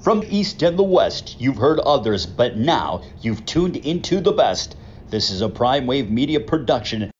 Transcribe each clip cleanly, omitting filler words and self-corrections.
From the East and the West, you've heard others, but now you've tuned into the best. This is a Prime Wave Media production.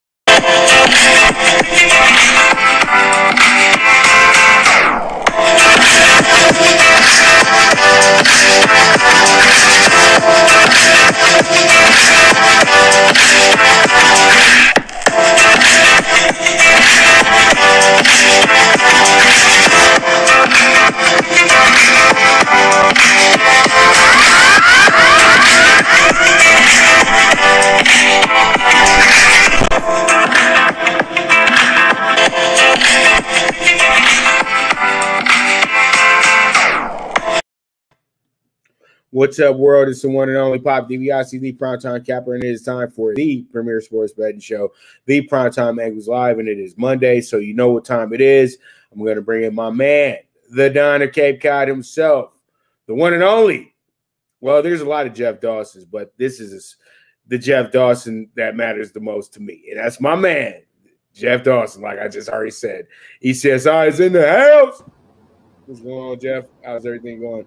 What's up, world? It's the one and only Pop DiBiase, the PrimeTime Capper, and it is time for the premier sports betting show, the PrimeTime Angles Live, and it is Monday, so you know what time it is. I'm going to bring in my man, the Don of Cape Cod himself, the one and only. Well, there's a lot of Jeff Dawsons, but this is the Jeff Dawson that matters the most to me, and that's my man, Jeff Dawson, like I just already said. He says, is in the house. What's going on, Jeff? How's everything going?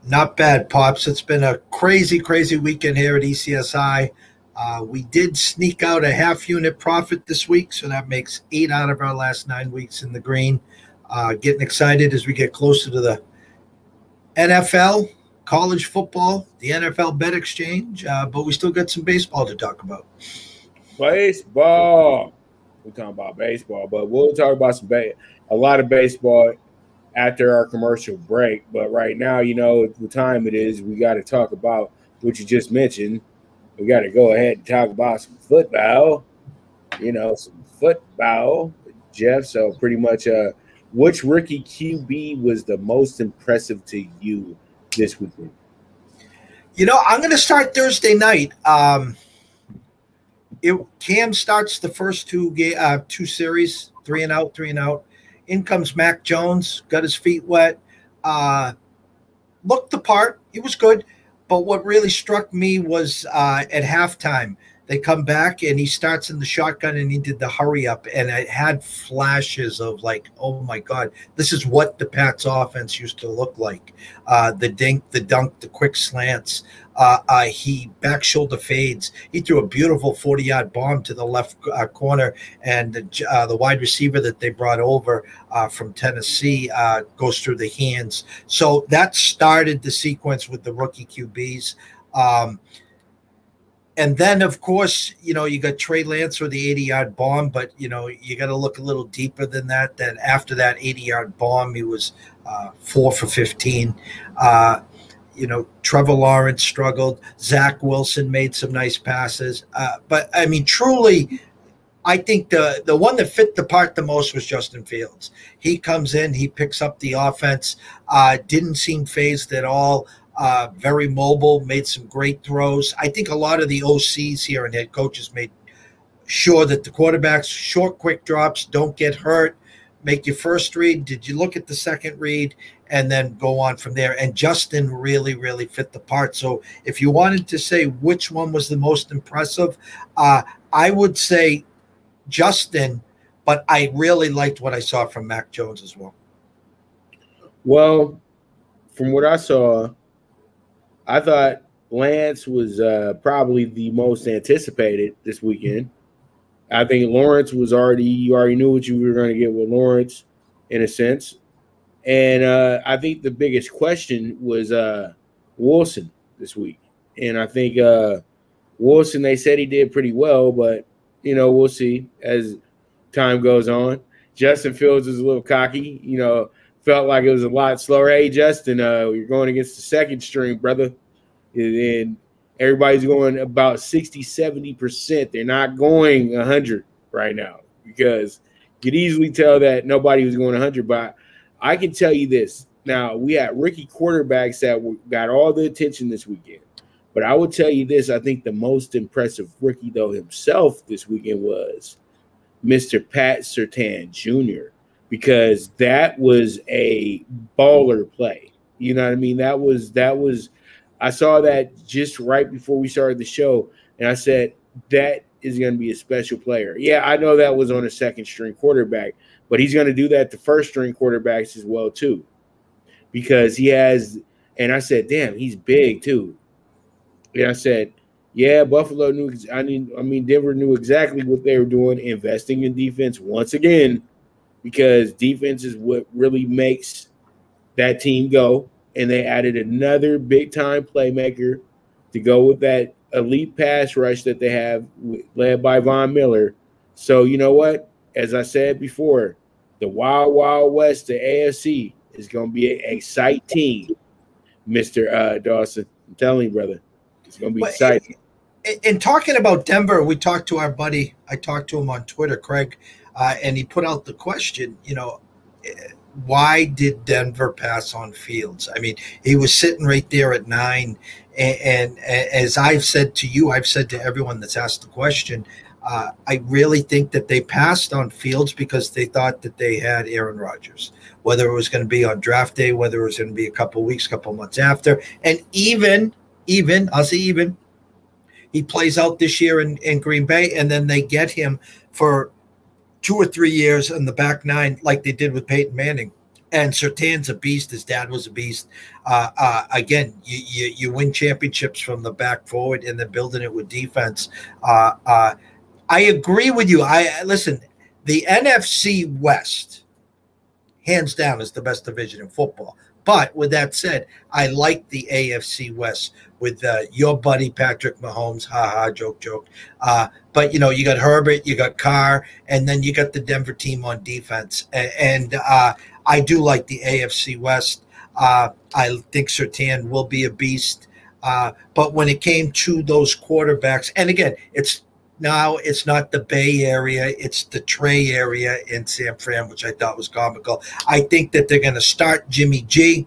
Not bad, Pops. It's been a crazy, crazy weekend here at ECSI. We did sneak out a half-unit profit this week, so that makes 8 out of our last 9 weeks in the green. Getting excited as we get closer to the NFL, college football, the NFL bet exchange, but we still got some baseball to talk about. Baseball. We're talking about baseball, but we'll talk about a lot of baseball after our commercial break. But right now, you know, the time it is, we got to talk about what you just mentioned. We got to go ahead and talk about some football, Jeff. So pretty much, which rookie QB was the most impressive to you this weekend? I'm going to start Thursday night. Cam starts the first two series, 3 and out. In comes Mac Jones, got his feet wet, looked the part. He was good. But what really struck me was at halftime, they come back and he starts in the shotgun and he did the hurry up. And it had flashes of like, oh, my God, this is what the Pats offense used to look like. The dink, the dunk, the quick slants. He back shoulder fades. He threw a beautiful 40-yard bomb to the left corner, and the wide receiver that they brought over from Tennessee goes through the hands. So that started the sequence with the rookie QBs. And then, of course, you got Trey Lance with the 80-yard bomb, but, you got to look a little deeper than that. Then after that 80-yard bomb, he was 4 for 15. Trevor Lawrence struggled. Zach Wilson made some nice passes. But, I mean, truly, I think the one that fit the part the most was Justin Fields. He comes in, he picks up the offense, didn't seem fazed at all, very mobile, made some great throws. I think a lot of the OCs here and head coaches made sure that the quarterbacks, short, quick drops, don't get hurt. Make your first read. Did you look at the second read? And then go on from there. And Justin really, really fit the part. So if you wanted to say which one was the most impressive, I would say Justin, but I really liked what I saw from Mac Jones as well. Well, from what I saw, I thought Lance was probably the most anticipated this weekend. I think Lawrence was you already knew what you were going to get with Lawrence in a sense. And I think the biggest question was Wilson this week. And I think Wilson, they said he did pretty well, but, we'll see as time goes on. Justin Fields is a little cocky, felt like it was a lot slower. Hey, Justin, you're going against the second string, brother. And everybody's going about 60, 70%. They're not going 100 right now because you could easily tell that nobody was going 100, but I can tell you this. Now, we had rookie quarterbacks that got all the attention this weekend. But I will tell you this. I think the most impressive rookie, though, himself this weekend was Mr. Pat Surtain Jr. because that was a baller play. You know what I mean? That was I saw that just right before we started the show, and I said, that is going to be a special player. Yeah, I know that was on a second-string quarterback, but he's going to do that to first-string quarterbacks as well, too, because he has And I said, damn, he's big too. And I said, yeah, Buffalo knew. Denver knew exactly what they were doing, investing in defense once again, because defense is what really makes that team go. And they added another big time playmaker to go with that elite pass rush that they have, led by Von Miller. So you know what? As I said before, the Wild Wild West, the AFC, is going to be an exciting, Mr. Dawson. I'm telling you, brother, it's going to be exciting. In talking about Denver, we talked to our buddy. I talked to him on Twitter, Craig, and he put out the question, why did Denver pass on Fields? I mean, he was sitting right there at 9. And as I've said to you, I've said to everyone that's asked the question, I really think that they passed on Fields because they thought that they had Aaron Rodgers, whether it was going to be on draft day, whether it was going to be a couple of weeks, couple of months after. And even, I'll say even, he plays out this year in Green Bay, and then they get him for 2 or 3 years in the back 9 like they did with Peyton Manning. And Surtain's a beast. His dad was a beast. Again, you win championships from the back forward, and then building it with defense. I agree with you. Listen, the NFC West, hands down, is the best division in football. But with that said, I like the AFC West with your buddy Patrick Mahomes. Ha ha, joke, joke. But, you got Herbert, you got Carr, and then you got the Denver team on defense. And I do like the AFC West. I think Surtain will be a beast. But when it came to those quarterbacks, and again, it's not the Bay Area, it's the Trey area in San Fran, which I thought was comical. I think that they're going to start Jimmy G.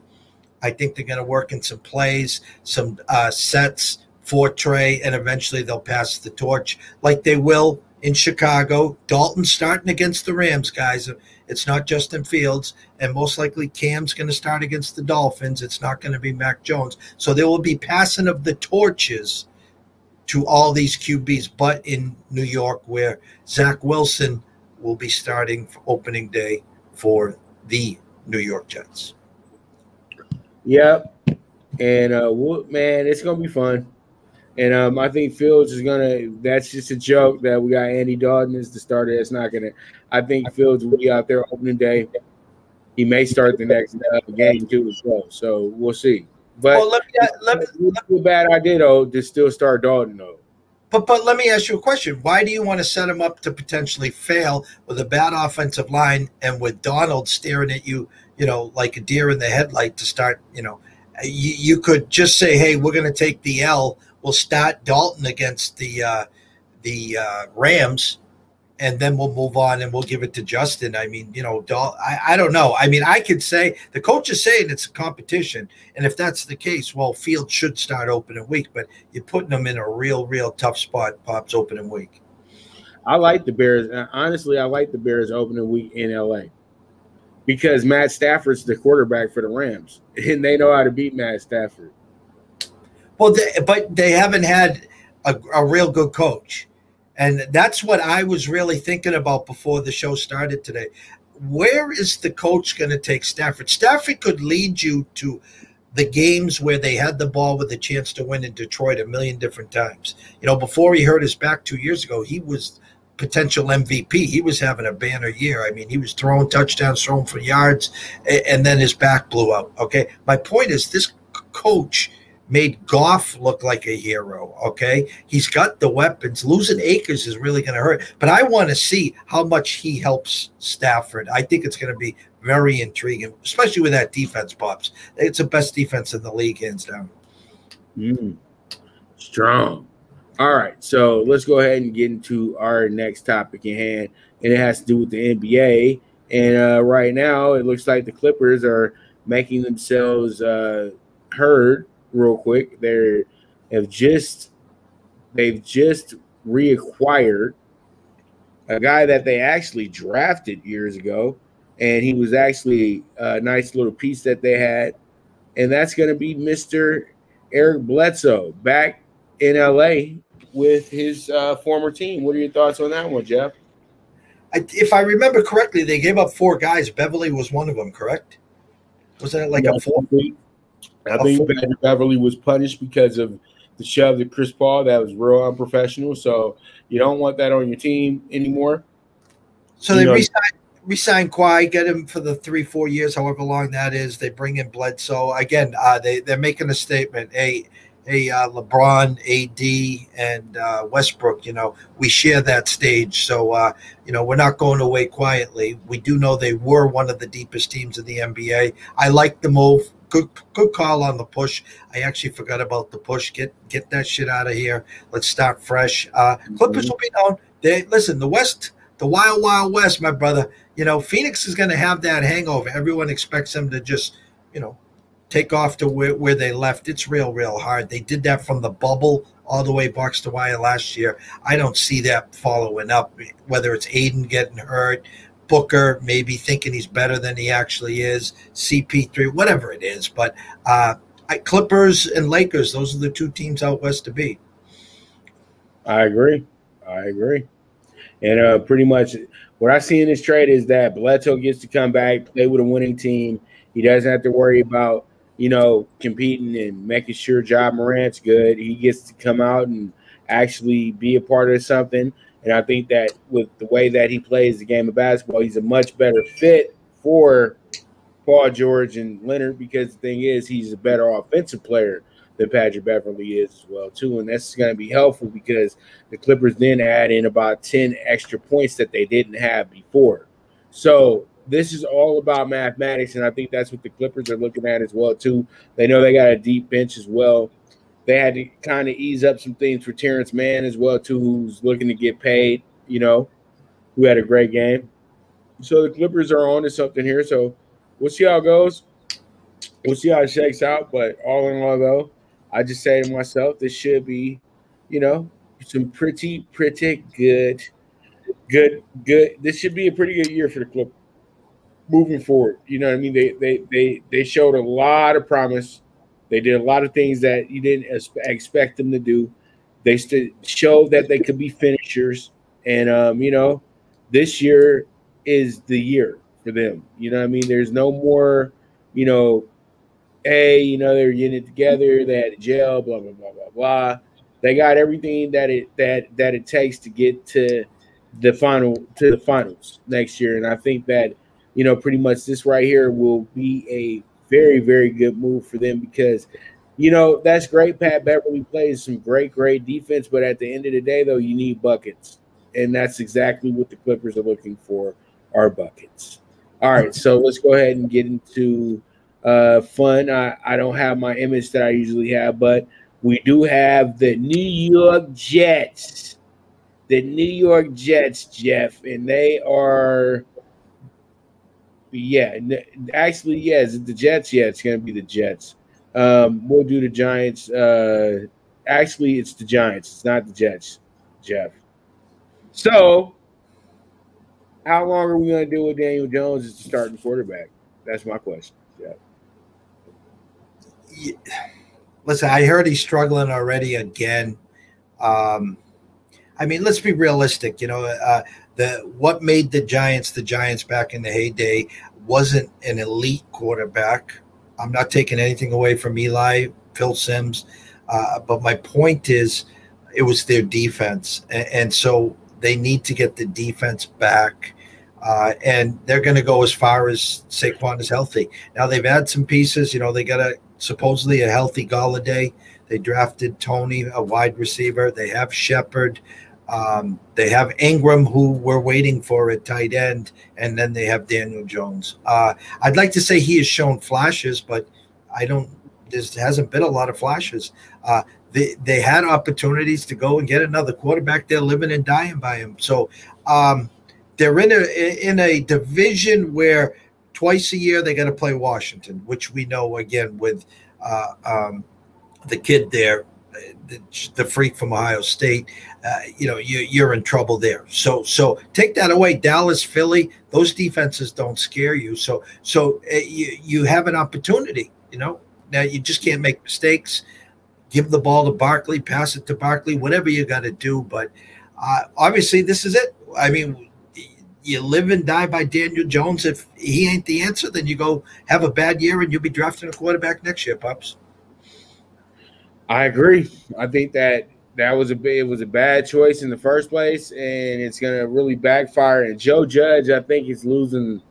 I think they're going to work in some plays, some sets for Trey, and eventually they'll pass the torch like they will in Chicago. Dalton's starting against the Rams, guys. It's not Justin Fields, and most likely Cam's going to start against the Dolphins. It's not going to be Mac Jones. So there will be passing of the torches to all these QBs, but in New York, where Zach Wilson will be starting for opening day for the New York Jets. Yep. And, man, it's going to be fun. And I think Fields is going to – that's just a joke that we got Andy Dalton as the starter. That's not going to – I think Fields will be out there opening day. He may start the next game, too, as well. So we'll see. But let me a bad idea, though, to still start Dalton, though. But let me ask you a question. Why do you want to set him up to potentially fail with a bad offensive line and with Donald staring at you, like a deer in the headlight to start, you could just say, hey, we're going to take the L. We'll start Dalton against the Rams, and then we'll move on and we'll give it to Justin. I mean, I don't know. I mean, I could say the coach is saying it's a competition. And if that's the case, well, Field should start opening week, but you're putting them in a real, real tough spot, Pops, opening week. I like the Bears. Honestly, I like the Bears opening week in LA because Matt Stafford's the quarterback for the Rams, and they know how to beat Matt Stafford. Well, but they haven't had a real good coach. And that's what I was really thinking about before the show started today. Where is the coach going to take Stafford? Stafford could lead you to the games where they had the ball with a chance to win in Detroit a million different times. Before he hurt his back 2 years ago, he was potential MVP. He was having a banner year. I mean, he was throwing touchdowns, throwing for yards, and then his back blew out. Okay. My point is this coach made Goff look like a hero, okay? He's got the weapons. Losing Akers is really going to hurt. But I want to see how much he helps Stafford. I think it's going to be very intriguing, especially with that defense, Pops. It's the best defense in the league, hands down. Strong. All right, so let's go ahead and get into our next topic in hand, and it has to do with the NBA. And right now, it looks like the Clippers are making themselves heard real quick. They've just reacquired a guy that they actually drafted years ago, and he was actually a nice little piece that they had, and that's going to be Mr. Eric Bledsoe back in LA with his former team. What are your thoughts on that one, Jeff? If I remember correctly, they gave up 4 guys. Beverly was one of them, correct? Wasn't it like a 4? I think Patrick Beverly was punished because of the shove to Chris Paul. That was real unprofessional. So you don't want that on your team anymore. So they re-sign Kawhi, get him for the 3-4 years, however long that is. They bring in Bledsoe again. They're making a statement. LeBron, AD, and Westbrook. We share that stage, so we're not going away quietly. We do know they were one of the deepest teams in the NBA. I like the move. Good call on the push. I actually forgot about the push. Get that shit out of here. Let's start fresh. Clippers will be known. Listen, the West, the wild, wild West, my brother. Phoenix is going to have that hangover. Everyone expects them to just, take off to where they left. It's real, real hard. They did that from the bubble all the way box to wire last year. I don't see that following up, whether it's Aiden getting hurt, Booker maybe thinking he's better than he actually is, CP3, whatever it is. But Clippers and Lakers, those are the two teams out west to beat. I agree. And pretty much what I see in this trade is that Bledsoe gets to come back, play with a winning team. He doesn't have to worry about, competing and making sure Ja Morant's good. He gets to come out and actually be a part of something. And I think that with the way that he plays the game of basketball, he's a much better fit for Paul George and Leonard, because the thing is, he's a better offensive player than Patrick Beverly is as well, too. And that's going to be helpful because the Clippers then add in about 10 extra points that they didn't have before. So this is all about mathematics, and I think that's what the Clippers are looking at as well, too. They know they got a deep bench as well. They had to kind of ease up some things for Terrence Mann as well, too, who's looking to get paid, who had a great game. So the Clippers are on to something here. So we'll see how it goes. We'll see how it shakes out. But all in all, though, I just say to myself, this should be, some pretty good. This should be a pretty good year for the Clippers moving forward. You know what I mean? They showed a lot of promise. They did a lot of things that you didn't expect them to do. They showed that they could be finishers. And, this year is the year for them. You know what I mean? There's no more, they're getting it together. They had a gel, blah, blah, blah, blah, blah. They got everything that it takes to get to the finals next year. And I think that, pretty much this right here will be a very, very good move for them because, that's great. Pat Beverly plays some great defense, but at the end of the day, though, you need buckets. And that's exactly what the Clippers are looking for, are buckets. All right, so let's go ahead and get into fun. I don't have my image that I usually have, but we do have the New York Jets. The New York Jets, Jeff, and they are – actually, yes, the Jets. Yeah, it's going to be the Jets. We'll do the Giants. Actually, it's the Giants. It's not the Jets, Jeff. So, how long are we going to deal with Daniel Jones as the starting quarterback? That's my question, Jeff. Yeah. Listen, I heard he's struggling already again. Let's be realistic. What made the Giants back in the heyday wasn't an elite quarterback. I'm not taking anything away from Eli, Phil Simms, but my point is it was their defense. And so they need to get the defense back, and they're going to go as far as Saquon is healthy. Now, they've had some pieces. They got supposedly a healthy Golladay. They drafted Tony, a wide receiver. They have Shepard. They have Ingram, who we're waiting for at tight end, and then they have Daniel Jones. I'd like to say he has shown flashes, but there hasn't been a lot of flashes. They had opportunities to go and get another quarterback. They're living and dying by him. So they're in a division where twice a year they got to play Washington, which we know, again, with the kid there, the freak from Ohio State, you're in trouble there. So take that away. Dallas, Philly, those defenses don't scare you. So you have an opportunity. Now you just can't make mistakes. Give the ball to Barkley, pass it to Barkley, whatever you got to do. But obviously, this is it. I mean, you live and die by Daniel Jones. If he ain't the answer, then you go have a bad year and you'll be drafting a quarterback next year, Pops. I agree. I think that it was a bad choice in the first place, and it's going to really backfire. And Joe Judge, I think, is losing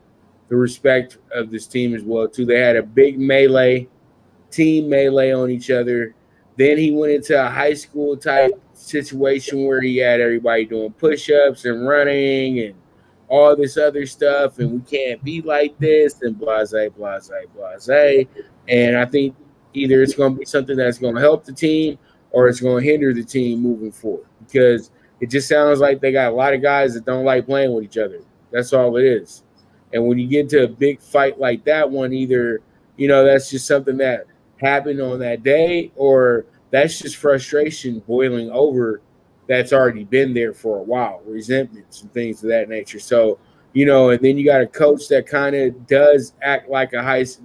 the respect of this team as well too. They had a big team melee on each other. Then he went into a high school type situation where he had everybody doing push-ups and running and all this other stuff, and we can't be like this and blase, blase, blase. And I think either it's going to be something that's going to help the team or it's going to hinder the team moving forward, because it just sounds like they got a lot of guys that don't like playing with each other. That's all it is. And when you get into a big fight like that one, either, that's just something that happened on that day, or that's just frustration boiling over that's already been there for a while, resentments and things of that nature. So, and then you got a coach that kind of does act like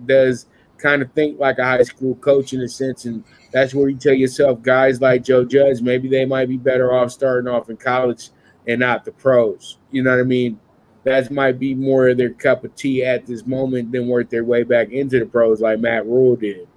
does kind of think like a high school coach in a sense, and that's where you tell yourself, guys like Joe Judge, maybe they might be better off starting off in college and not the pros. You know what I mean? That might be more of their cup of tea at this moment than work their way back into the pros like Matt Rule did,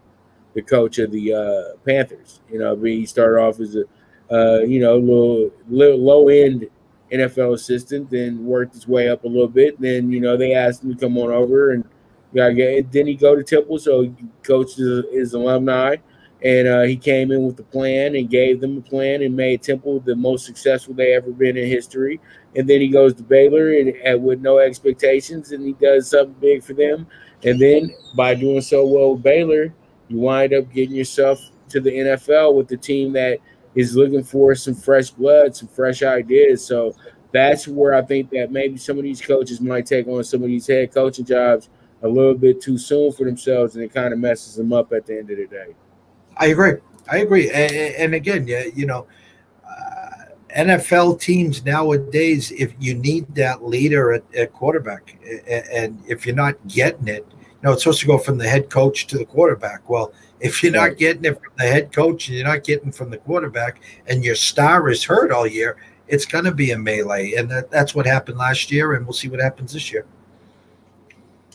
the coach of the Panthers. He started off as a little low-end NFL assistant, then worked his way up a little bit. Then, they asked him to come on over, and then he go to Temple, so he coached his alumni. And he came in with a plan and gave them a plan and made Temple the most successful they ever been in history. And then he goes to Baylor and with no expectations, and he does something big for them. And then by doing so well with Baylor, you wind up getting yourself to the NFL with the team that is looking for some fresh blood, some fresh ideas. So that's where I think that maybe some of these coaches might take on some of these head coaching jobs a little bit too soon for themselves, and it kind of messes them up at the end of the day. I agree. And again, NFL teams nowadays, if you need that leader at quarterback, and if you're not getting it, it's supposed to go from the head coach to the quarterback. Well, if you're not getting it from the head coach and you're not getting from the quarterback, and your star is hurt all year, it's going to be a melee. And that's what happened last year, and we'll see what happens this year.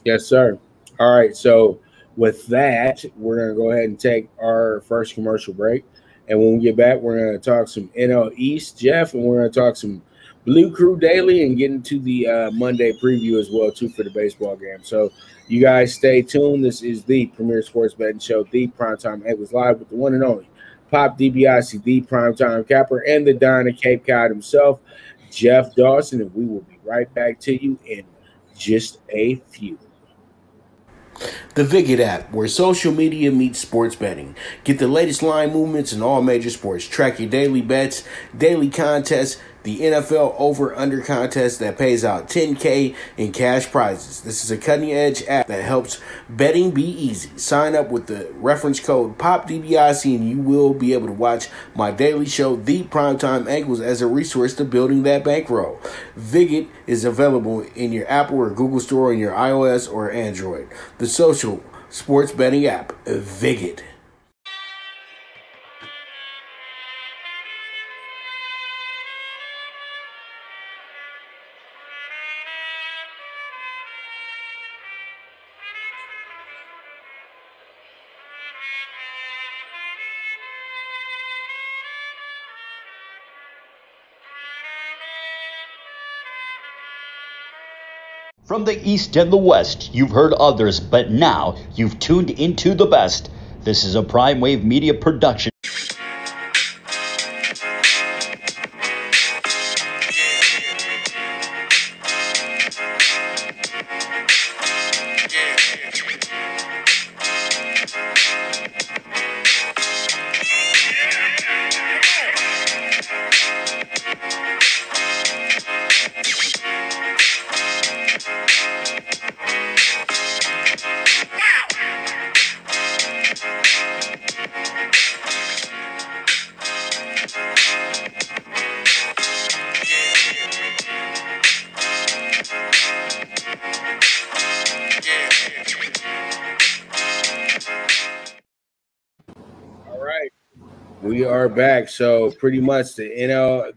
Yes, sir. All right, so with that, we're going to go ahead and take our first commercial break. And when we get back, we're going to talk some NL East, Jeff, and we're going to talk some Blue Crew Daily and get into the Monday preview as well, too, for the baseball game. So you guys stay tuned. This is the premier sports betting show, the Primetime Eagles, live with the one and only Pop DiBiase, the Primetime Capper, and the Don of Cape Cod himself, Jeff Dawson. And we will be right back to you in just a few. The Viget app, where social media meets sports betting. Get the latest line movements in all major sports. Track your daily bets, daily contests, the NFL over-under contest that pays out $10K in cash prizes. This is a cutting-edge app that helps betting be easy. Sign up with the reference code POPDBIC and you will be able to watch my daily show, The Primetime Angles, as a resource to building that bankroll. Viget is available in your Apple or Google Store on your iOS or Android. The social sports betting app, Viget. From the East and the West, you've heard others, but now you've tuned into the best. This is a Prime Wave Media production. We are back. So pretty much the NL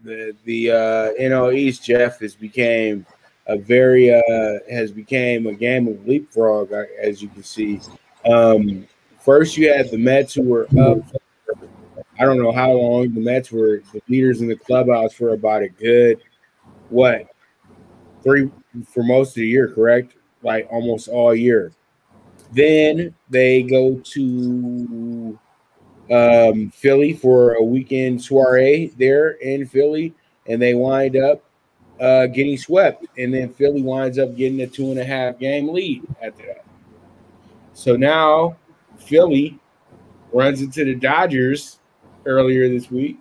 East, Jeff, has became has become a game of leapfrog, as you can see. First, you had the Mets, who were up. I don't know how long. The Mets were the leaders in the clubhouse for about a good, three for most of the year, correct? Like almost all year. Then they go to Philly for a weekend soiree there in Philly, and they wind up getting swept. And then Philly winds up getting a 2.5 game lead after that. So now Philly runs into the Dodgers earlier this week.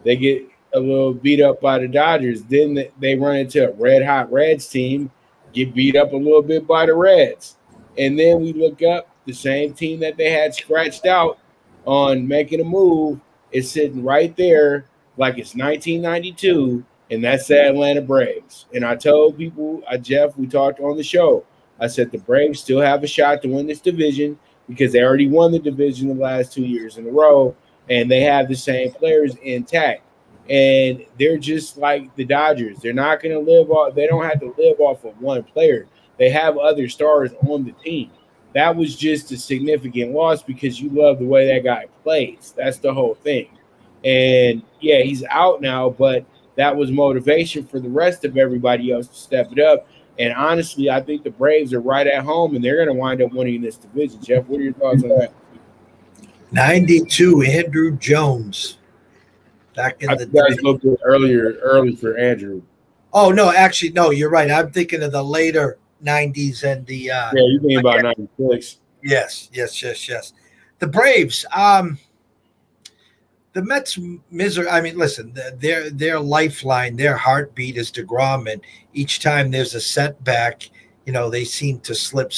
They get a little beat up by the Dodgers. Then they run into a red hot Reds team, get beat up a little bit by the Reds. And then we look up the same team that they had scratched out on making a move is sitting right there like it's 1992, and that's the Atlanta Braves. And I told people, Jeff, we talked on the show, I said the Braves still have a shot to win this division because they already won the division the last 2 years in a row, and they have the same players intact. And they're just like the Dodgers. They're not going to live off – they don't have to live off of one player. They have other stars on the team. That was just a significant loss because you love the way that guy plays. That's the whole thing. And, yeah, he's out now, but that was motivation for the rest of everybody else to step it up. And, honestly, I think the Braves are right at home, and they're going to wind up winning this division. Jeff, what are your thoughts on that? 92, Andrew Jones. Back in the day. You guys looked early for Andrew. Oh, no, actually, no, you're right. I'm thinking of the later 90s and the yeah, you're thinking about 96. Yes. The Braves, the Mets misery. I mean, listen, their lifeline, their heartbeat is DeGrom, and each time there's a setback, they seem to slip.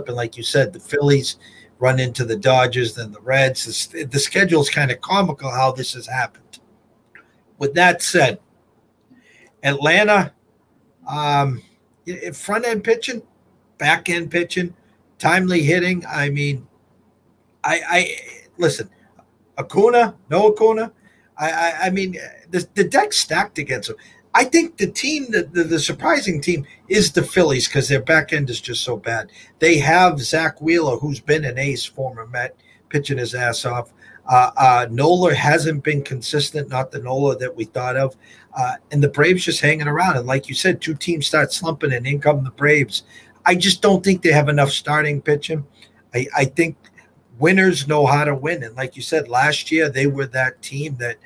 And like you said, the Phillies run into the Dodgers, then the Reds. The schedule's kind of comical how this has happened. With that said, Atlanta, front end pitching, back end pitching, timely hitting. I mean, I listen. Acuna, no Acuna. I mean, the deck's stacked against them. I think the team, the surprising team, is the Phillies because their back end is just so bad. They have Zach Wheeler, who's been an ace, former Met, pitching his ass off. Nola hasn't been consistent, not the Nola that we thought of. And the Braves just hanging around. And like you said, two teams start slumping and in come the Braves. I just don't think they have enough starting pitching. I think winners know how to win. And like you said, last year they were that team that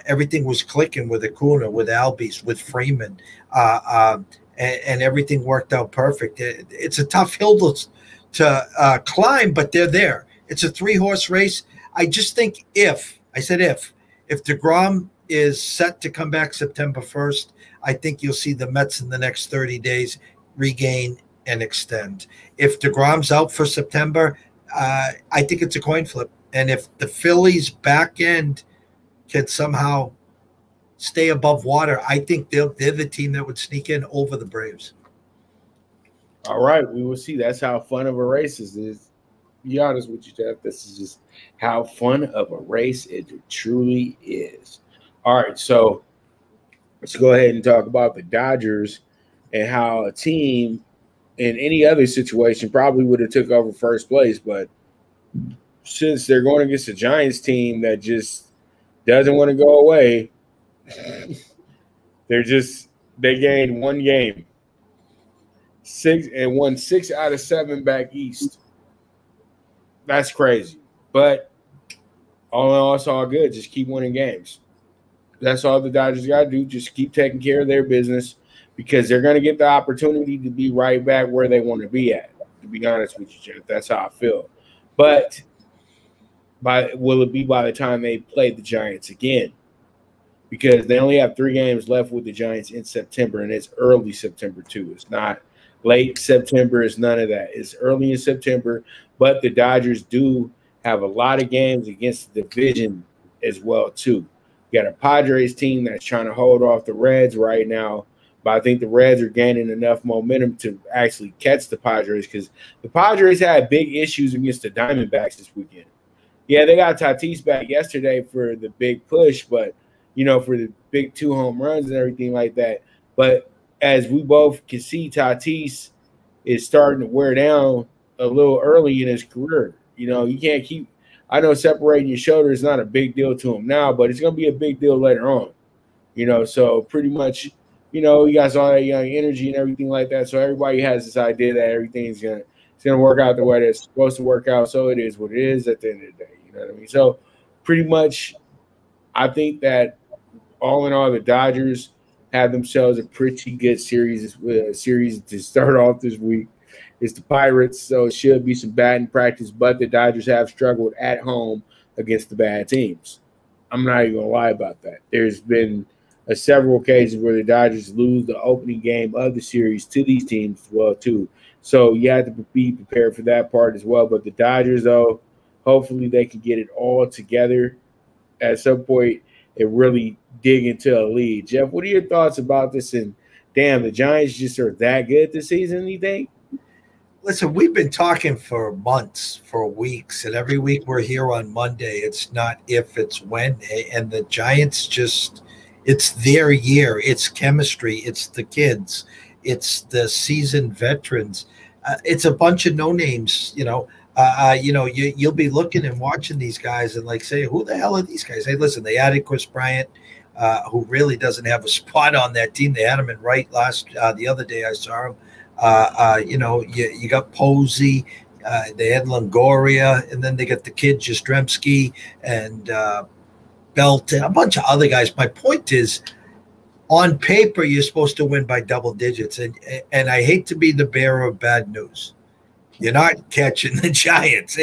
everything was clicking with Acuna, with Albies, with Freeman, and everything worked out perfect. It's a tough hill to climb, but they're there. It's a 3-horse race. I just think if DeGrom is set to come back September 1st, I think you'll see the Mets in the next 30 days regain and extend. If DeGrom's out for September, I think it's a coin flip. And if the Phillies back end can somehow stay above water, I think they're the team that would sneak in over the Braves. All right, we will see. That's how fun of a race this is. Be honest with you, Jeff. This is just how fun of a race it truly is. All right, so let's go ahead and talk about the Dodgers and how a team in any other situation probably would have took over first place, but since they're going against the Giants team that just doesn't want to go away, they gained one game, won 6 out of 7 back east. That's crazy. But all in all, it's all good. Just keep winning games. That's all the Dodgers got to do. Just keep taking care of their business because they're going to get the opportunity to be right back where they want to be at, to be honest with you, Jeff. That's how I feel. But will it be by the time they play the Giants again? Because they only have 3 games left with the Giants in September, and it's early September too. It's not late September. It's none of that. It's early in September, but the Dodgers do have a lot of games against the division as well too. You got a Padres team that's trying to hold off the Reds right now, but I think the Reds are gaining enough momentum to actually catch the Padres because the Padres had big issues against the Diamondbacks this weekend. Yeah, they got Tatis back yesterday for the big push, but, for the big 2 home runs and everything like that. But as we both can see, Tatis is starting to wear down a little early in his career. You know, you can't keep – I know separating your shoulder is not a big deal to him now, but it's going to be a big deal later on. You know, so pretty much, you know, he got all that young energy and everything like that. So everybody has this idea that everything's going to work out the way that it's supposed to work out. So it is what it is at the end of the day. You know what I mean? So pretty much I think that all in all, the Dodgers have themselves a pretty good series to start off this week. It's the Pirates, so it should be some batting practice, but the Dodgers have struggled at home against the bad teams. I'm not even going to lie about that. There's been several occasions where the Dodgers lose the opening game of the series to these teams as well, too. So you have to be prepared for that part as well. But the Dodgers, though, hopefully they can get it all together at some point and really dig into a lead. Jeff, what are your thoughts about this? And, damn, the Giants just are that good this season, you think? Listen, we've been talking for months, for weeks, and every week we're here on Monday. It's not if, it's when. And the Giants just – it's their year. It's chemistry. It's the kids. It's the seasoned veterans. It's a bunch of no-names, you know. You'll be looking and watching these guys and like say, who the hell are these guys? Hey, listen, they added Chris Bryant, who really doesn't have a spot on that team. They had him in right the other day I saw him. You got Posey, they had Longoria, and then they got the kid Jastrzemski and Belt and a bunch of other guys. My point is, on paper, you're supposed to win by double digits, and I hate to be the bearer of bad news. You're not catching the Giants.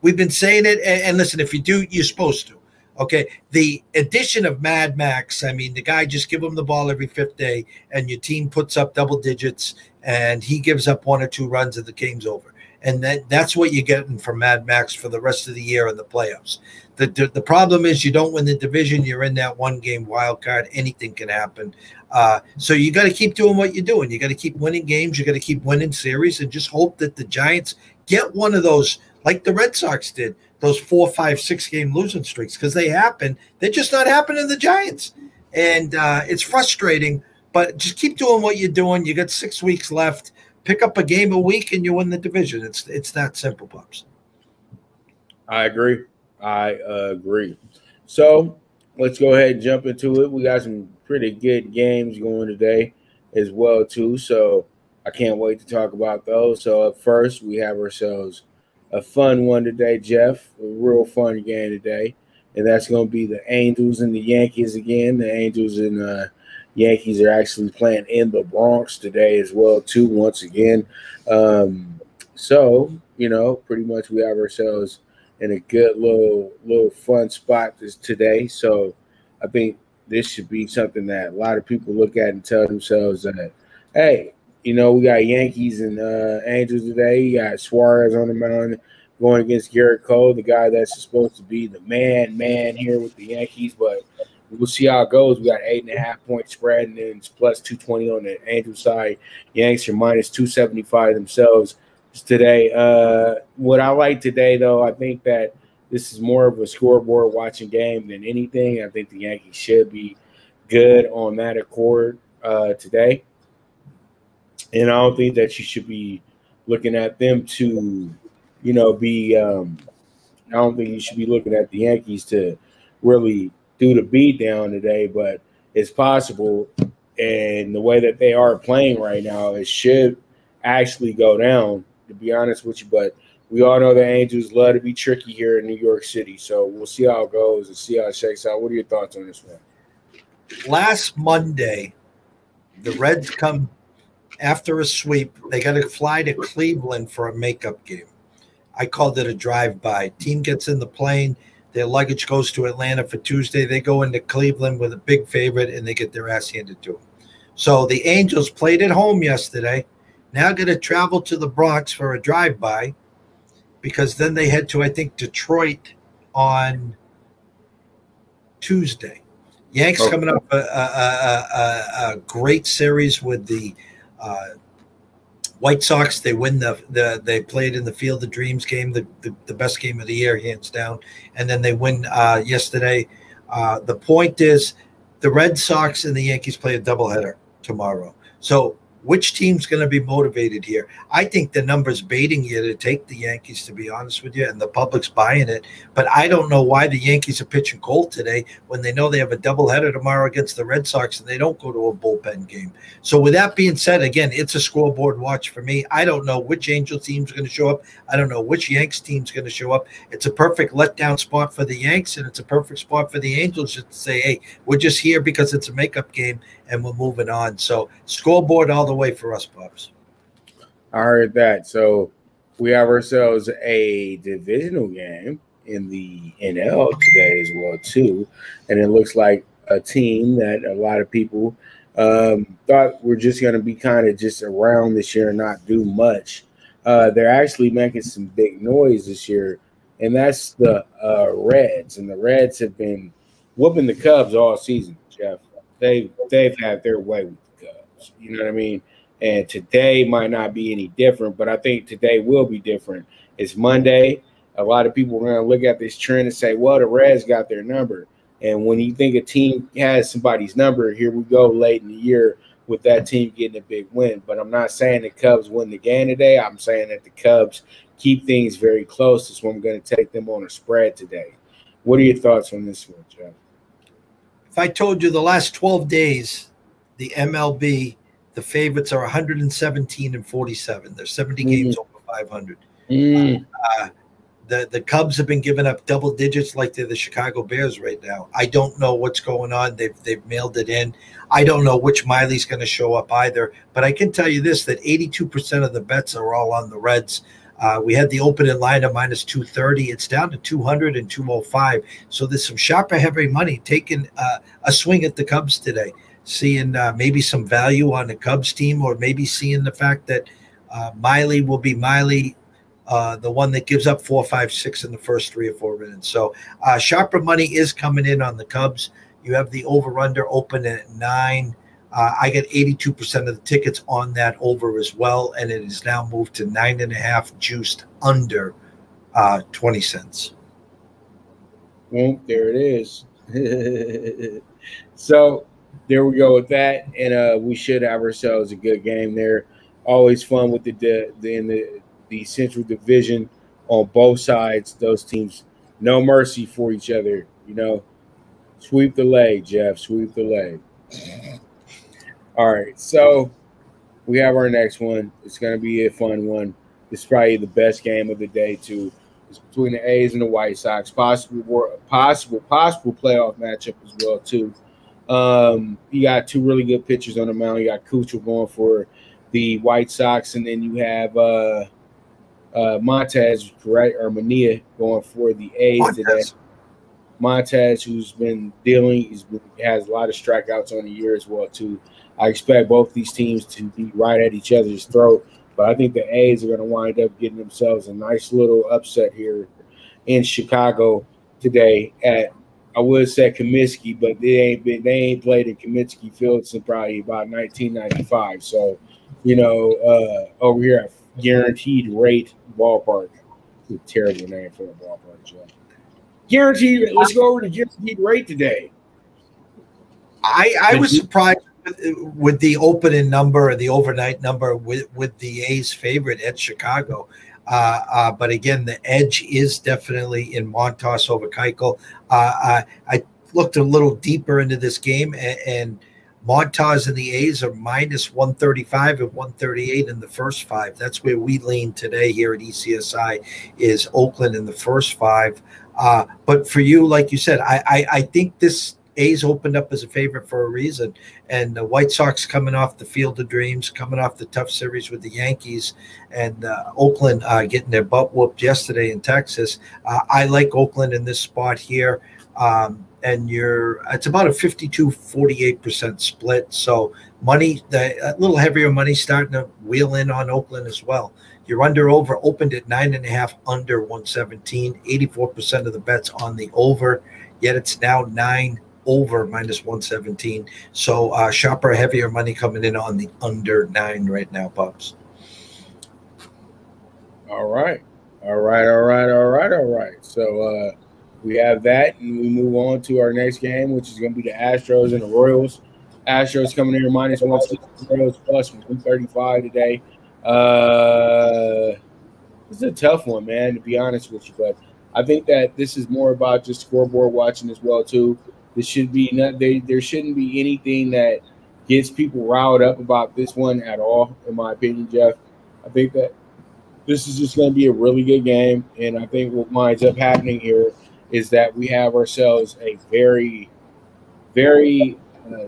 We've been saying it, and listen, if you do, you're supposed to. Okay, the addition of Mad Max, I mean, the guy just give him the ball every fifth day, and your team puts up double digits, and he gives up 1 or 2 runs, and the game's over. And that's what you're getting from Mad Max for the rest of the year in the playoffs. The problem is you don't win the division. You're in that 1-game wild card. Anything can happen. So you got to keep doing what you're doing. You got to keep winning games. You got to keep winning series, and just hope that the Giants get one of those, like the Red Sox did, those 4, 5, 6-game losing streaks, because they happen. They're just not happening to the Giants. And it's frustrating, but just keep doing what you're doing. You got 6 weeks left. Pick up a game a week and you win the division. It's that simple, Pops. I agree. So let's go ahead and jump into it. We got some pretty good games going today as well, too. So I can't wait to talk about those. So up first, we have ourselves a fun one today, Jeff. A real fun game today. And that's going to be the Angels and the Yankees again. The Angels and Yankees are actually playing in the Bronx today as well, too, once again. So, pretty much we have ourselves in a good little fun spot today. So I think this should be something that a lot of people look at and tell themselves that, hey, we got Yankees and Angels today. You got Suarez on the mound going against Garrett Cole, the guy that's supposed to be the man here with the Yankees, but we'll see how it goes. We got 8.5-point spread, and then it's plus 220 on the Angel side. Yanks are minus 275 themselves today. What I like today, though, I think that this is more of a scoreboard watching game than anything. I think the Yankees should be good on that accord today. And I don't think that you should be looking at them to, I don't think you should be looking at the Yankees to really do the beat down today, but it's possible. And the way that they are playing right now, it should actually go down, to be honest with you. But we all know the Angels love to be tricky here in New York City. So we'll see how it goes and see how it shakes out. What are your thoughts on this one? Last Monday, the Reds come after a sweep. They got to fly to Cleveland for a makeup game. I called it a drive-by. Team gets in the plane. Their luggage goes to Atlanta for Tuesday. They go into Cleveland with a big favorite, and they get their ass handed to them. So the Angels played at home yesterday. Now going to travel to the Bronx for a drive-by, because then they head to, I think, Detroit on Tuesday. Yanks coming up a great series with the White Sox. They win they played in the Field of Dreams game, the best game of the year, hands down. And then they win yesterday. The point is, the Red Sox and the Yankees play a doubleheader tomorrow. So which team's going to be motivated here? I think the number's baiting you to take the Yankees, to be honest with you, and the public's buying it. But I don't know why the Yankees are pitching cold today when they know they have a doubleheader tomorrow against the Red Sox and they don't go to a bullpen game. So with that being said, again, it's a scoreboard watch for me. I don't know which Angel team's going to show up. I don't know which Yanks team's going to show up. It's a perfect letdown spot for the Yanks, and it's a perfect spot for the Angels just to say, hey, we're just here because it's a makeup game and we're moving on. So scoreboard all the way for us, Pops. I heard that. So we have ourselves a divisional game in the NL today as well, too. And it looks like a team that a lot of people thought were just going to be kind of just around this year and not do much. They're actually making some big noise this year, and that's the Reds. And the Reds have been whooping the Cubs all season, Jeff. They've had their way with the Cubs. You know what I mean? And today might not be any different, but I think today will be different. It's Monday. A lot of people are going to look at this trend and say, well, the Reds got their number. And when you think a team has somebody's number, here we go late in the year with that team getting a big win. But I'm not saying the Cubs win the game today. I'm saying that the Cubs keep things very close. That's why I'm going to take them on a spread today. What are your thoughts on this one, Jeff? If I told you the last 12 days, the MLB, the favorites are 117-47. They're 70 games over 500. The Cubs have been giving up double digits like they're the Chicago Bears right now. I don't know what's going on. They've mailed it in. I don't know which Miley's going to show up either. But I can tell you this, that 82% of the bets are all on the Reds. We had the opening line of minus 230. It's down to 200 and 205. So there's some sharper, heavy money taking a swing at the Cubs today, seeing maybe some value on the Cubs team, or maybe seeing the fact that Miley will be Miley, the one that gives up 4, 5, 6 in the first 3 or 4 minutes. So sharper money is coming in on the Cubs. You have the over-under open at 9. I get 82% of the tickets on that over as well, and it is now moved to 9.5, juiced under 20 cents. Well, there it is. So there we go with that, and we should have ourselves a good game there. Always fun with the Central Division on both sides. Those teams, no mercy for each other. You know, sweep the leg, Jeff. Sweep the leg. All right, so we have our next one. It's going to be a fun one. It's probably the best game of the day, too. It's between the A's and the White Sox. Possible playoff matchup as well, too. You got 2 really good pitchers on the mound. You got Kuchel going for the White Sox, and then you have Montez, correct, or Mania going for the A's today. Montez, who's been dealing, has a lot of strikeouts on the year as well, too. I expect both these teams to be right at each other's throat, but I think the A's are going to wind up getting themselves a nice little upset here in Chicago today at, I would say, Comiskey, but they ain't played in Comiskey Field since probably about 1995. So, you know, over here at Guaranteed Rate Ballpark. It's a terrible name for a ballpark, Joe. Guaranteed. Let's go over to Guaranteed Rate today. I was surprised with the opening number or the overnight number with the A's favorite at Chicago. But again, the edge is definitely in Montas over Keuchel. I looked a little deeper into this game, and Montas and the A's are minus 135 and 138 in the first 5. That's where we lean today here at ECSI, is Oakland in the first 5. But for you, like you said, I think this A's opened up as a favorite for a reason, and the White Sox coming off the Field of Dreams, coming off the tough series with the Yankees, and Oakland getting their butt whooped yesterday in Texas. I like Oakland in this spot here, and it's about a 52-48% split. So money, a little heavier money starting to wheel in on Oakland as well. Your under-over opened at 9.5, under 117. 84% of the bets on the over, yet it's now 9 over minus 117. So sharper, heavier money coming in on the under 9 right now, Pops. All right. So we have that, and we move on to our next game, which is going to be the Astros and the Royals. Astros coming in here minus 160, Royals plus 135 today. It's a tough one, man, to be honest with you. But I think that this is more about just scoreboard watching as well, too. There shouldn't be anything that gets people riled up about this one at all, in my opinion, Jeff. I think that this is just going to be a really good game, and I think what winds up happening here is that we have ourselves a very, very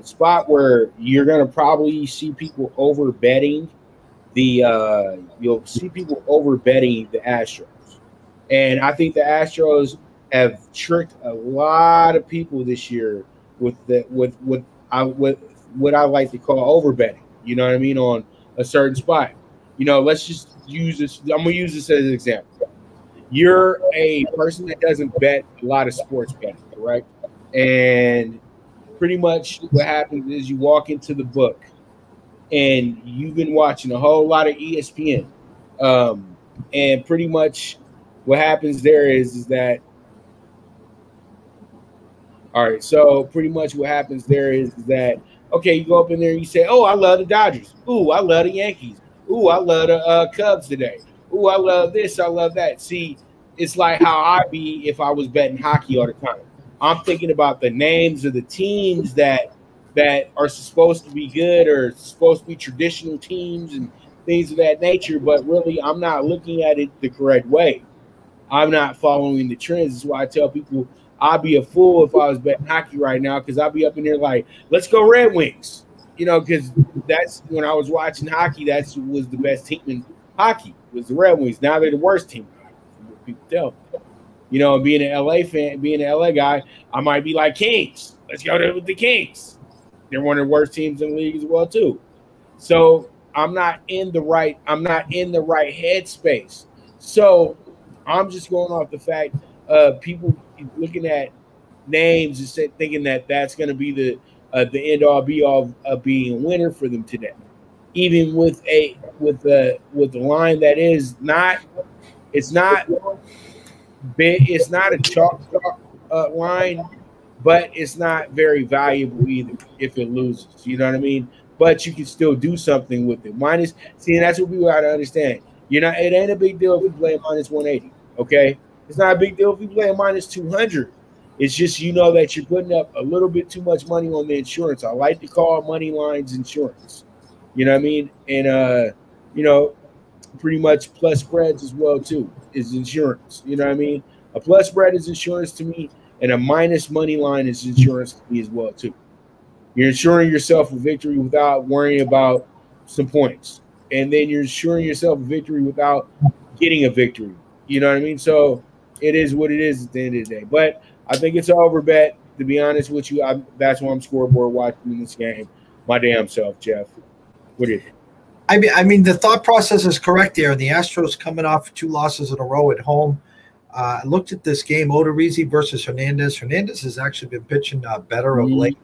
spot where you're going to probably see people over betting you'll see people over betting the Astros, and I think the Astros have tricked a lot of people this year with what I like to call over betting. You know what I mean, on a certain spot. Let's just use this. I'm gonna use this as an example. You're a person that doesn't bet a lot of sports betting, correct? And pretty much what happens is you walk into the book and you've been watching a whole lot of ESPN. And pretty much what happens there is that, all right, so pretty much what happens there is that, okay, you go up in there and you say, oh, I love the Dodgers. Ooh, I love the Yankees. Ooh, I love the Cubs today. Ooh, I love this. I love that. See, it's like how I'd be if I was betting hockey all the time. I'm thinking about the names of the teams that are supposed to be good or supposed to be traditional teams and things of that nature, but really I'm not looking at it the correct way. I'm not following the trends. That's why I tell people I'd be a fool if I was betting hockey right now, because I'd be up in there like, let's go Red Wings. Because that's when I was watching hockey, that was the best team in hockey, was the Red Wings. Now they're the worst team, what people tell me. And being an LA fan, being an LA guy, I might be like Kings. Let's go with the Kings. They're one of the worst teams in the league as well, too. So I'm not in the right headspace. So I'm just going off the fact people looking at names and thinking that that's going to be the end all be all of being a winner for them today. Even with the line that is not, it's not a chalk line, but it's not very valuable either if it loses. You know what I mean? But you can still do something with it. That's what people got to understand. It ain't a big deal if you play minus 180. Okay, it's not a big deal if you play minus 200. It's just that you're putting up a little bit too much money on the insurance. I like to call money lines insurance. You know what I mean? And pretty much plus spreads as well too is insurance. You know what I mean? A plus spread is insurance to me, and a minus money line is insurance to me as well too. You're insuring yourself a victory without worrying about some points, and then you're insuring yourself a victory without getting a victory. You know what I mean? So it is what it is at the end of the day. But I think it's an over bet, to be honest with you. That's why I'm scoreboard watching this game my damn self, Jeff. What do you think? I mean, the thought process is correct there. The Astros coming off 2 losses in a row at home. I looked at this game, Odorizzi versus Hernandez. Hernandez has actually been pitching better of late.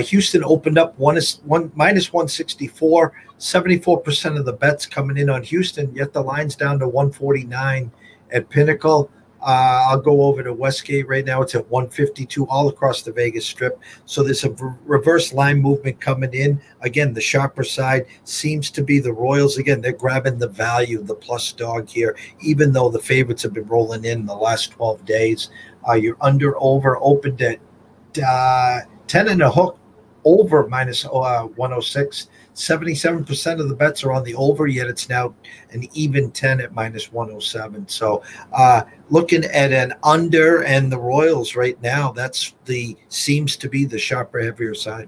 Houston opened up minus 164, 74% of the bets coming in on Houston, yet the line's down to 149 at Pinnacle. I'll go over to Westgate right now. It's at 152 all across the Vegas Strip. So there's a reverse line movement coming in. Again, the sharper side seems to be the Royals. Again, they're grabbing the value, the plus dog here, even though the favorites have been rolling in the last 12 days. You're over opened at 10 and a hook, over minus 106. 77% of the bets are on the over, yet it's now an even 10 at minus 107. So looking at an under and the Royals right now, seems to be the sharper, heavier side.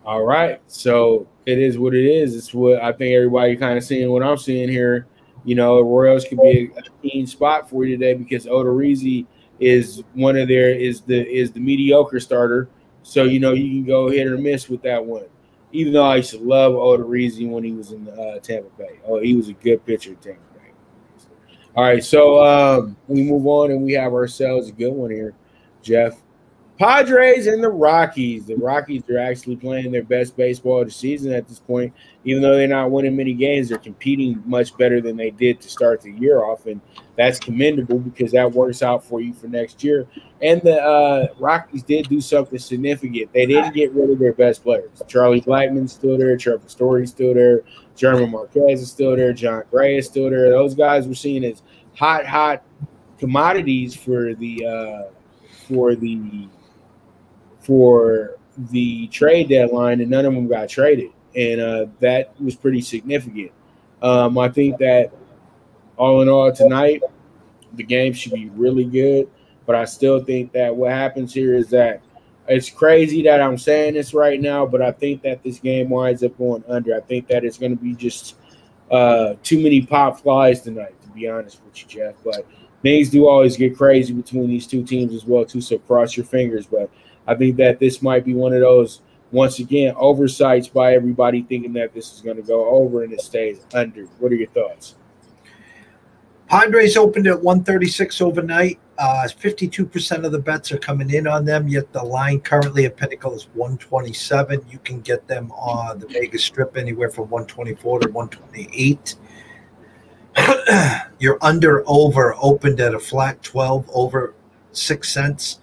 All right. So it is what it is. It's what I think everybody kind of seeing what I'm seeing here. Royals could be a keen spot for you today because Odorizzi is the mediocre starter. So, you can go hit or miss with that one. Even though I used to love Odorizzi when he was in Tampa Bay. Oh, he was a good pitcher in Tampa Bay. All right, so we move on and we have ourselves a good one here, Jeff. Padres and the Rockies. The Rockies are actually playing their best baseball of the season at this point. Even though they're not winning many games, they're competing much better than they did to start the year off, and that's commendable because that works out for you for next year. And the Rockies did do something significant. They didn't get rid of their best players. Charlie Blackmon's still there. Trevor Story's still there. German Marquez is still there. John Gray is still there. Those guys were seen as hot commodities for the trade deadline, and none of them got traded, and that was pretty significant. I think that all in all tonight, the game should be really good, but I still think that what happens here is that it's crazy that I'm saying this right now, but I think that this game winds up going under. I think that it's going to be just too many pop flies tonight, to be honest with you, Jeff, but things do always get crazy between these two teams as well, too, so cross your fingers, but I think that this might be one of those, once again, oversights by everybody thinking that this is going to go over and it stays under. What are your thoughts? Padres opened at 136 overnight. 52% of the bets are coming in on them, yet the line currently at Pinnacle is 127. You can get them on the Vegas Strip anywhere from 124 to 128. Your under-over opened at a flat 12 over 6 cents.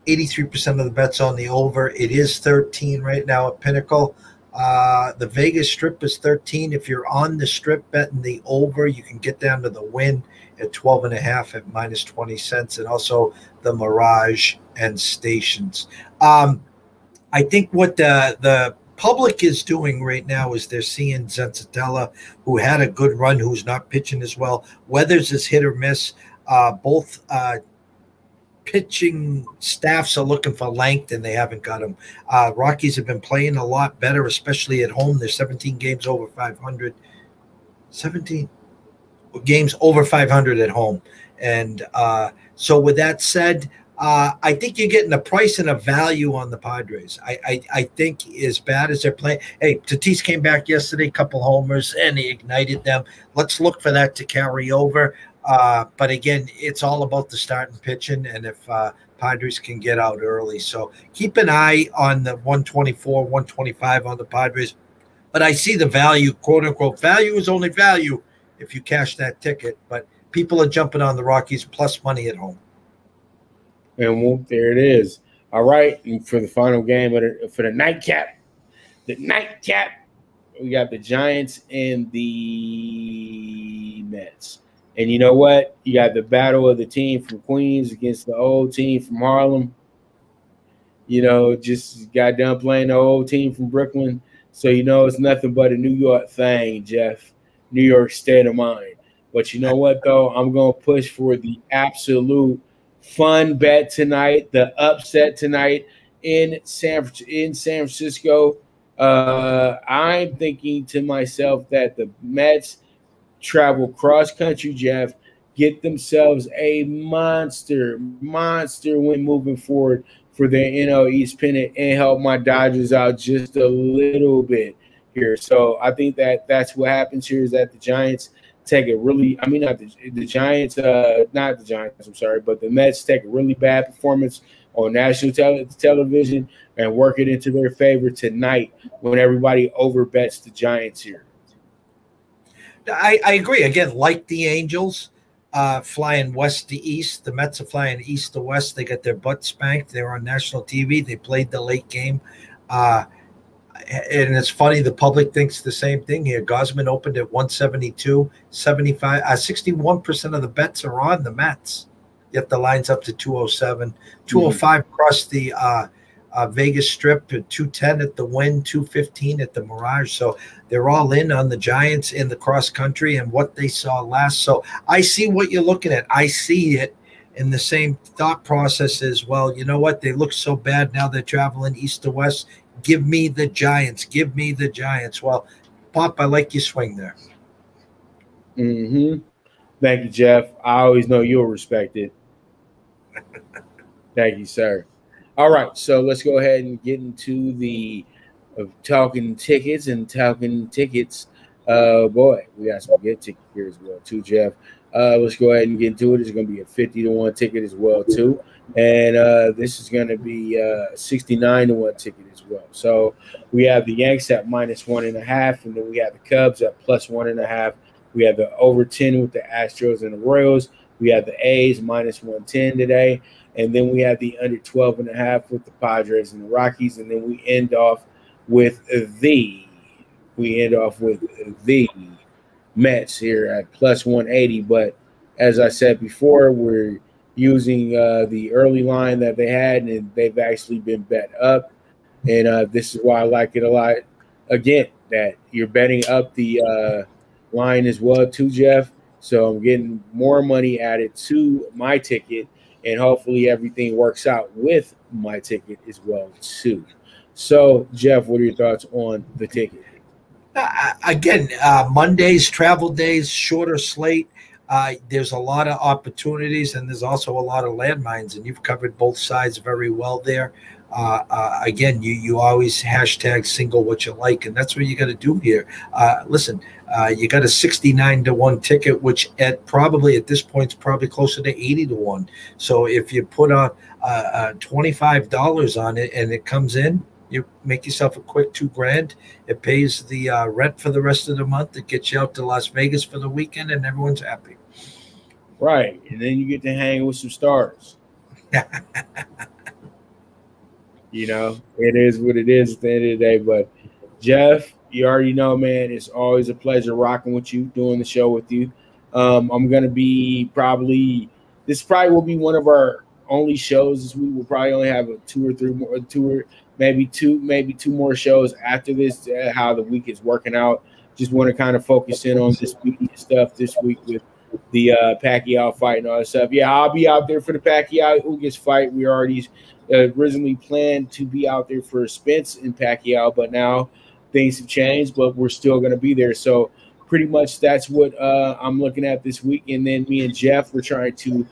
83% of the bets on the over. It is 13 right now at Pinnacle. The Vegas Strip is 13. If you're on the Strip betting the over, you can get down to the win at 12.5 at minus 20 cents, and also the Mirage and Stations. I think what the public is doing right now is they're seeing Zenzatella, who had a good run, who's not pitching as well. Weathers is hit or miss. Both pitching staffs are looking for length, and they haven't got them. Rockies have been playing a lot better, especially at home. They're 17 games over 500. 17 games over 500 at home. And so with that said, I think you're getting a price and a value on the Padres. I think as bad as they're playing. Hey, Tatis came back yesterday, couple homers, and he ignited them. Let's look for that to carry over. But again, it's all about the starting pitching, and if Padres can get out early. So keep an eye on the 124, 125 on the Padres. But I see the value, quote unquote, value is only value if you cash that ticket. But people are jumping on the Rockies plus money at home. And whoop, there it is. All right, and for the final game, for the nightcap, we got the Giants and the Mets. And you know what? You got the battle of the team from Queens against the old team from Harlem. You know, just got done playing the old team from Brooklyn. So, you know, it's nothing but a New York thing, Jeff. New York state of mind. But you know what, though? I'm going to push for the absolute fun bet tonight, the upset tonight in San Francisco. I'm thinking to myself that the Mets travel cross-country, Jeff, get themselves a monster win moving forward for their NL East pennant and help my Dodgers out just a little bit here. So I think that that's what happens here, is that the Giants take a really – I mean, not the Giants, I'm sorry, but the Mets take a really bad performance on national television and work it into their favor tonight when everybody overbets the Giants here. I agree. Again, like the Angels, flying west to east. The Mets are flying east to west. They got their butt spanked. They were on national TV. They played the late game. And it's funny, the public thinks the same thing here. Gosman opened at 172, 75, 61% of the bets are on the Mets, yet the line's up to 207. 205 across the Vegas Strip, 210 at the Wynn, 215 at the Mirage. So they're all in on the Giants in the cross country and what they saw last. So I see what you're looking at. I see it in the same thought process as well. You know what? They look so bad now. They're traveling east to west. Give me the Giants. Give me the Giants. Well, Pop, I like your swing there. Mm-hmm. Thank you, Jeff. I always know you'll respect it. Thank you, sir. All right, so let's go ahead and get into the Talkin Tickets and Talkin Tickets. Boy, we got some good tickets here as well too, Jeff. Let's go ahead and get into it. It's going to be a 50-1 ticket as well too, and this is going to be a 69-1 ticket as well. So we have the Yanks at -1.5, and then we have the Cubs at +1.5. We have the over 10 with the Astros and the Royals. We have the A's -110 today, and then we have the under 12.5 with the Padres and the Rockies, and then we end off with the Mets here at +180. But as I said before, we're using the early line that they had, and they've actually been bet up. And this is why I like it a lot. Again, that you're betting up the line as well too, Jeff. So I'm getting more money added to my ticket, and hopefully everything works out with my ticket as well too. So, Jeff, what are your thoughts on the ticket? Again, Mondays, travel days, shorter slate. There's a lot of opportunities, and there's also a lot of landmines, and you've covered both sides very well there. Again, you always hashtag single what you like, and that's what you got to do here. Listen, you got a 69-1 ticket, which at this point is probably closer to 80-1. So if you put on $25 on it and it comes in, you make yourself a quick $2,000. It pays the rent for the rest of the month. It gets you out to Las Vegas for the weekend, and everyone's happy. Right, and then you get to hang with some stars. You know, it is what it is at the end of the day. But, Jeff, you already know, man, it's always a pleasure rocking with you, doing the show with you. I'm going to be this probably will be one of our only shows this week. We'll probably only have maybe two more shows after this, how the week is working out. Just want to kind of focus in on this media stuff this week with the Pacquiao fight and all that stuff. Yeah, I'll be out there for the Pacquiao-Ugas fight. We already originally planned to be out there for Spence and Pacquiao, but now things have changed, but we're still going to be there. So pretty much that's what I'm looking at this week. And then me and Jeff, we're trying to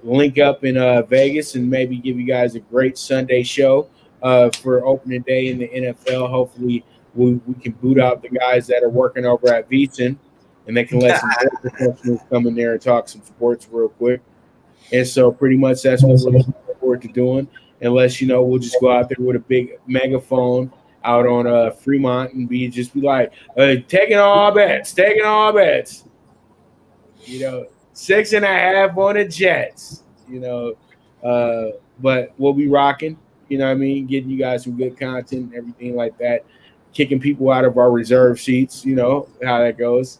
link up in Vegas and maybe give you guys a great Sunday show for opening day in the NFL. Hopefully we can boot out the guys that are working over at Veasan, and they can let some professionals come in there and talk some sports real quick. And so pretty much that's what we're looking forward to doing. Unless, we'll just go out there with a big megaphone out on Fremont and be like, taking all bets. 6.5 on the Jets, but we'll be rocking, getting you guys some good content and everything like that, kicking people out of our reserve seats, how that goes.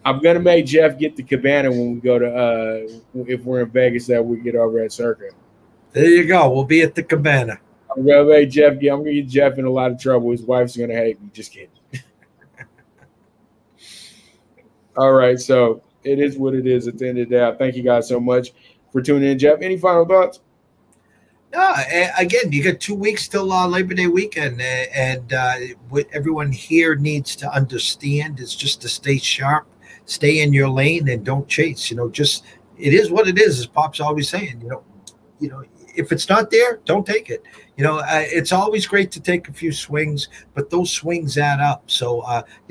I'm going to make Jeff get the cabana when we go to, if we're in Vegas, that we get over at Circa. There you go. We'll be at the cabana. I'm going to make Jeff, I'm going to get Jeff in a lot of trouble. His wife's going to hate me. Just kidding. All right. So it is what it is at the end of the day. I thank you guys so much for tuning in. Jeff, any final thoughts? No, again, you got 2 weeks till Labor Day weekend, and what everyone here needs to understand is just to stay sharp, stay in your lane, and don't chase. Just it is what it is. As Pop's always saying, if it's not there, don't take it. It's always great to take a few swings, but those swings add up. So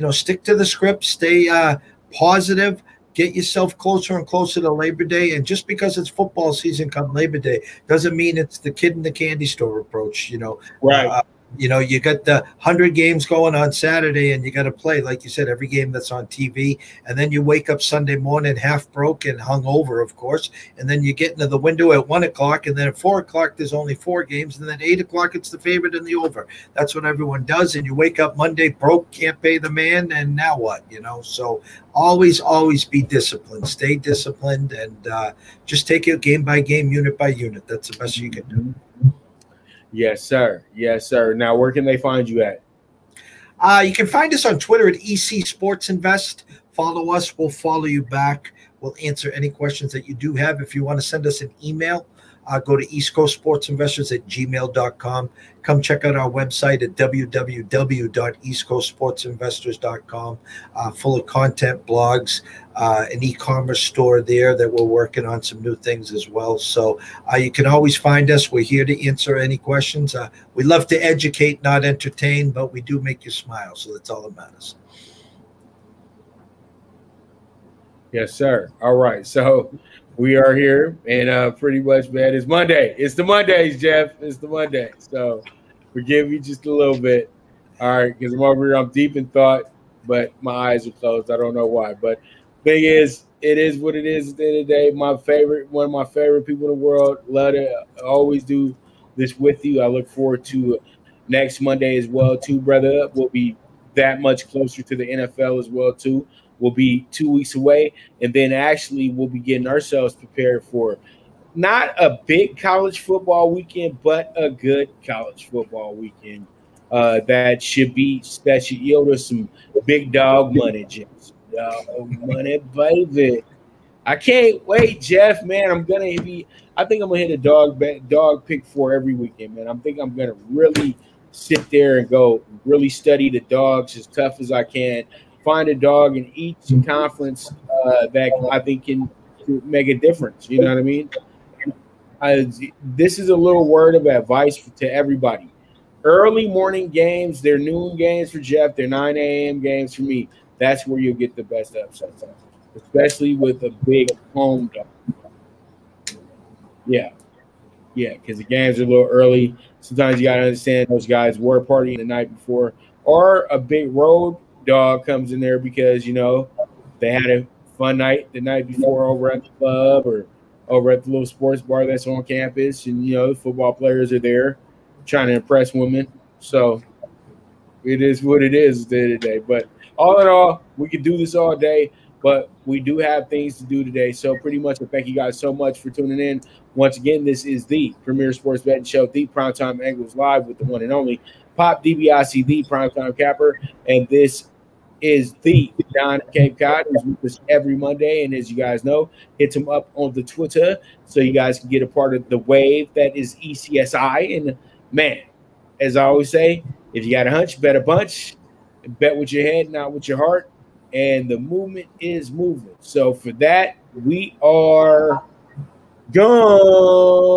stick to the script, stay positive. Get yourself closer and closer to Labor Day. And just because it's football season come Labor Day doesn't mean it's the kid in the candy store approach, Right. You got the 100 games going on Saturday, and you got to play, like you said, every game that's on TV. And then you wake up Sunday morning half broken, hungover, of course. And then you get into the window at 1 o'clock, and then at 4 o'clock, there's only 4 games. And then 8 o'clock, it's the favorite and the over. That's what everyone does. And you wake up Monday broke, can't pay the man. And now what? So always be disciplined. Stay disciplined, and just take it game by game, unit by unit. That's the best you can do. Yes, sir. Yes, sir. Now, where can they find you at? You can find us on Twitter at EC Sports Invest. Follow us. We'll follow you back. We'll answer any questions that you do have. If you want to send us an email, go to eastcoastsportsinvestors@gmail.com. Come check out our website at www.eastcoastsportsinvestors.com, full of content, blogs, an e-commerce store there that we're working on some new things as well. So you can always find us. We're here to answer any questions. We love to educate, not entertain, but we do make you smile. So that's all that matters. Yes, sir. All right. So we are here, and pretty much, man, it's Monday. It's the Mondays, Jeff. It's the Monday. So forgive me just a little bit. All right, because I'm over here. I'm deep in thought, but my eyes are closed. I don't know why. But thing is, it is what it is at the end of the day. One of my favorite people in the world. Love to always do this with you. I look forward to next Monday as well, too, brother. We'll be that much closer to the NFL as well, too. We'll be 2 weeks away, and then actually we'll be getting ourselves prepared for not a big college football weekend, but a good college football weekend that should yield us some big dog money, Jeff. Dog money, baby. I can't wait, Jeff, man. I think I'm gonna hit a dog pick 4 every weekend, man. I'm gonna really sit there and go really study the dogs as tough as I can. Find a dog in each conference that I think can make a difference. You know what I mean? This is a little word of advice to everybody. Early morning games, they're noon games for Jeff. They're 9 a.m. games for me. That's where you'll get the best upsets, especially with a big home dog. Yeah, because the games are a little early. Sometimes you got to understand those guys were partying the night before, or a big road dog comes in there because, you know, they had a fun night the night before over at the club or over at the little sports bar that's on campus, and, you know, the football players are there trying to impress women. So it is what it is today. But all in all, we could do this all day, but we do have things to do today. So pretty much, I thank you guys so much for tuning in. Once again, this is the premier sports betting show, the Primetime Angles, live with the one and only Pop DBIC, the Primetime Capper, and this is the Don Cape Cod, who's with us every Monday. And as you guys know, hit him up on the Twitter so you guys can get a part of the wave that is ECSI. And man, as I always say, if you got a hunch, bet a bunch. Bet with your head, not with your heart. And the movement is moving. So for that, we are gone.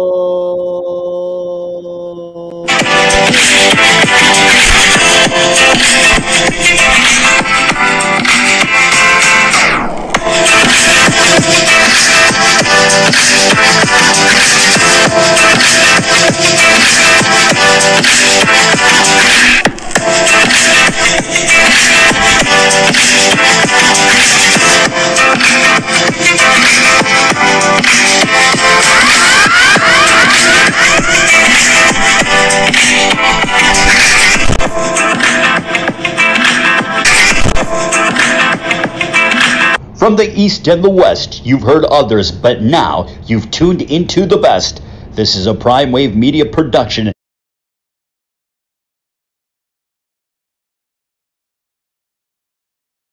From the East and the West, you've heard others, but now you've tuned into the best. This is a Prime Wave Media production